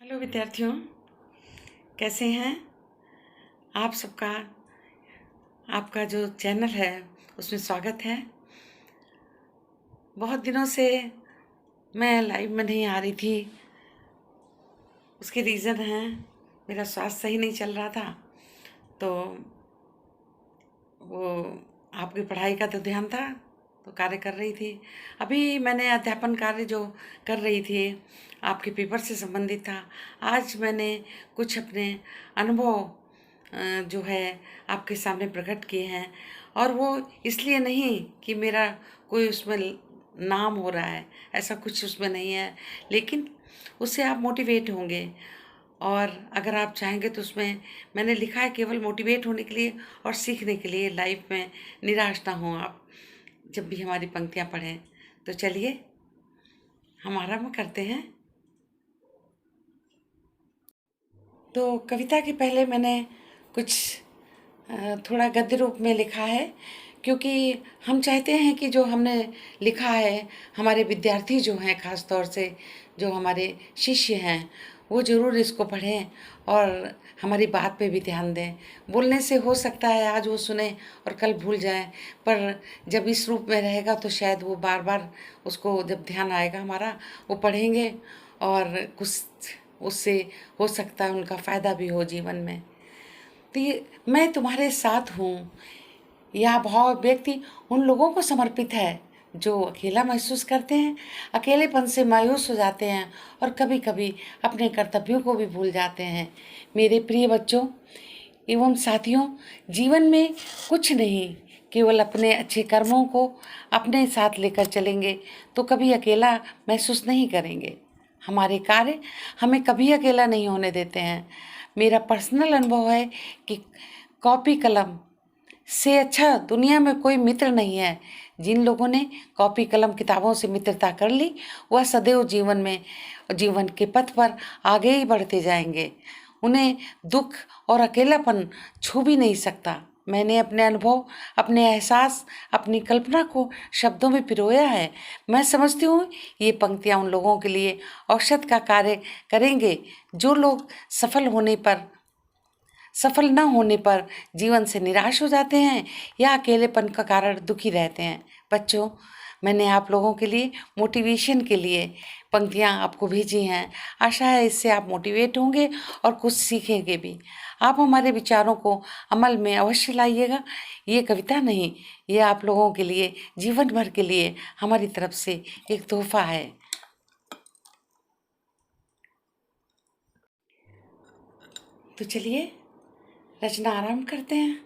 Hello विद्यार्थियों, कैसे हैं आप सबका। आपका जो चैनल है उसमें स्वागत है। बहुत दिनों से मैं लाइव में नहीं आ रही थी। उसके रीज़न है मेरा स्वास्थ्य सही नहीं चल रहा था, तो वो आपकी पढ़ाई का तो ध्यान था, तो कार्य कर रही थी। अभी मैंने अध्यापन कार्य जो कर रही थी आपके पेपर से संबंधित था। आज मैंने कुछ अपने अनुभव जो है आपके सामने प्रकट किए हैं, और वो इसलिए नहीं कि मेरा कोई उसमें नाम हो रहा है, ऐसा कुछ उसमें नहीं है, लेकिन उससे आप मोटिवेट होंगे। और अगर आप चाहेंगे तो उसमें मैंने लिखा है केवल मोटिवेट होने के लिए और सीखने के लिए। लाइफ में निराश ना हो आप जब भी हमारी पंक्तियाँ पढ़ें। तो चलिए हम आरंभ करते हैं। तो कविता के पहले मैंने कुछ थोड़ा गद्य रूप में लिखा है, क्योंकि हम चाहते हैं कि जो हमने लिखा है हमारे विद्यार्थी जो हैं, ख़ास तौर से जो हमारे शिष्य हैं, वो ज़रूर इसको पढ़ें और हमारी बात पे भी ध्यान दें। बोलने से हो सकता है आज वो सुने और कल भूल जाएं, पर जब इस रूप में रहेगा तो शायद वो बार बार उसको जब ध्यान आएगा हमारा, वो पढ़ेंगे और कुछ उससे हो सकता है उनका फ़ायदा भी हो जीवन में। तो ये मैं तुम्हारे साथ हूँ, यह भाव व्यक्ति उन लोगों को समर्पित है जो अकेला महसूस करते हैं, अकेलेपन से मायूस हो जाते हैं और कभी कभी अपने कर्तव्यों को भी भूल जाते हैं। मेरे प्रिय बच्चों एवं साथियों, जीवन में कुछ नहीं, केवल अपने अच्छे कर्मों को अपने साथ लेकर चलेंगे तो कभी अकेला महसूस नहीं करेंगे। हमारे कार्य हमें कभी अकेला नहीं होने देते हैं। मेरा पर्सनल अनुभव है कि कॉपी कलम से अच्छा दुनिया में कोई मित्र नहीं है। जिन लोगों ने कॉपी कलम किताबों से मित्रता कर ली, वह सदैव जीवन के पथ पर आगे ही बढ़ते जाएंगे। उन्हें दुख और अकेलापन छू भी नहीं सकता। मैंने अपने अनुभव, अपने एहसास, अपनी कल्पना को शब्दों में पिरोया है। मैं समझती हूँ ये पंक्तियाँ उन लोगों के लिए औषध का कार्य करेंगे जो लोग सफल न होने पर जीवन से निराश हो जाते हैं या अकेलेपन का कारण दुखी रहते हैं। बच्चों, मैंने आप लोगों के लिए मोटिवेशन के लिए पंक्तियाँ आपको भेजी हैं। आशा है इससे आप मोटिवेट होंगे और कुछ सीखेंगे भी। आप हमारे विचारों को अमल में अवश्य लाइएगा। ये कविता नहीं, ये आप लोगों के लिए जीवन भर के लिए हमारी तरफ से एक तोहफा है। तो चलिए रचना आरंभ करते हैं।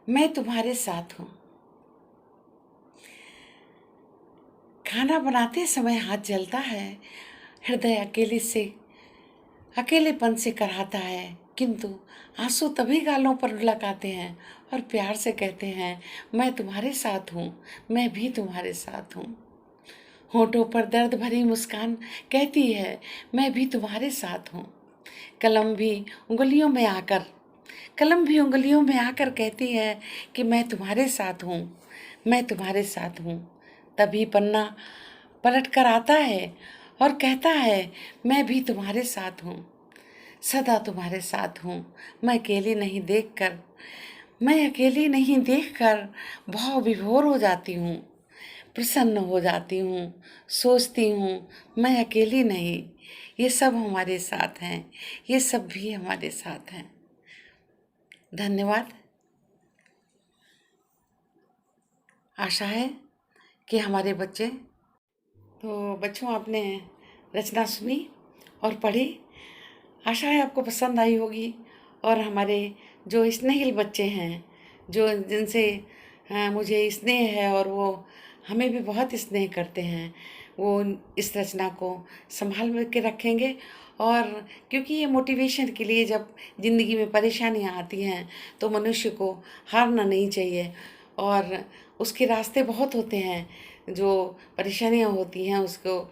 मैं तुम्हारे साथ हूँ। खाना बनाते समय हाथ जलता है, हृदय अकेलेपन से कराहता है, किंतु आंसू तभी गालों पर लुढ़क आते हैं और प्यार से कहते हैं, मैं तुम्हारे साथ हूँ, मैं भी तुम्हारे साथ हूँ। होठों पर दर्द भरी मुस्कान कहती है, मैं भी तुम्हारे साथ हूँ। कलम भी उंगलियों में आकर कहती है कि मैं तुम्हारे साथ हूँ, मैं तुम्हारे साथ हूँ। तभी पन्ना पलट कर आता है और कहता है, मैं भी तुम्हारे साथ हूँ, सदा तुम्हारे साथ हूँ। मैं अकेली नहीं देखकर भाव विभोर हो जाती हूँ, प्रसन्न हो जाती हूँ, सोचती हूँ मैं अकेली नहीं, ये सब हमारे साथ हैं, ये सब भी हमारे साथ हैं। धन्यवाद। आशा है कि हमारे बच्चों आपने रचना सुनी और पढ़ी। आशा है आपको पसंद आई होगी, और हमारे जो स्नेहिल बच्चे हैं, जो जिनसे मुझे स्नेह है और वो हमें भी बहुत स्नेह करते हैं, वो इस रचना को संभाल के रखेंगे। और क्योंकि ये मोटिवेशन के लिए, जब ज़िंदगी में परेशानियाँ आती हैं तो मनुष्य को हारना नहीं चाहिए, और उसके रास्ते बहुत होते हैं। जो परेशानियाँ होती हैं उसको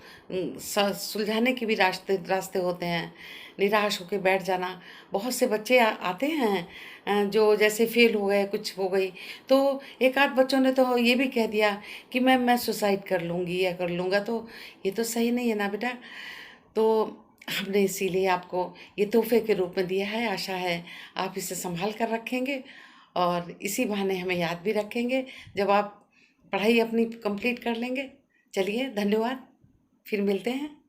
सुलझाने के भी रास्ते होते हैं। निराश होकर बैठ जाना, बहुत से बच्चे आते हैं जो जैसे फेल हो गए, कुछ हो गई, तो एक आध बच्चों ने तो ये भी कह दिया कि मैं सुसाइड कर लूँगी या कर लूँगा। तो ये तो सही नहीं है ना बेटा। तो हमने इसीलिए आपको ये तोहफे के रूप में दिया है। आशा है आप इसे संभाल कर रखेंगे और इसी बहाने हमें याद भी रखेंगे जब आप पढ़ाई अपनी कंप्लीट कर लेंगे। चलिए, धन्यवाद, फिर मिलते हैं।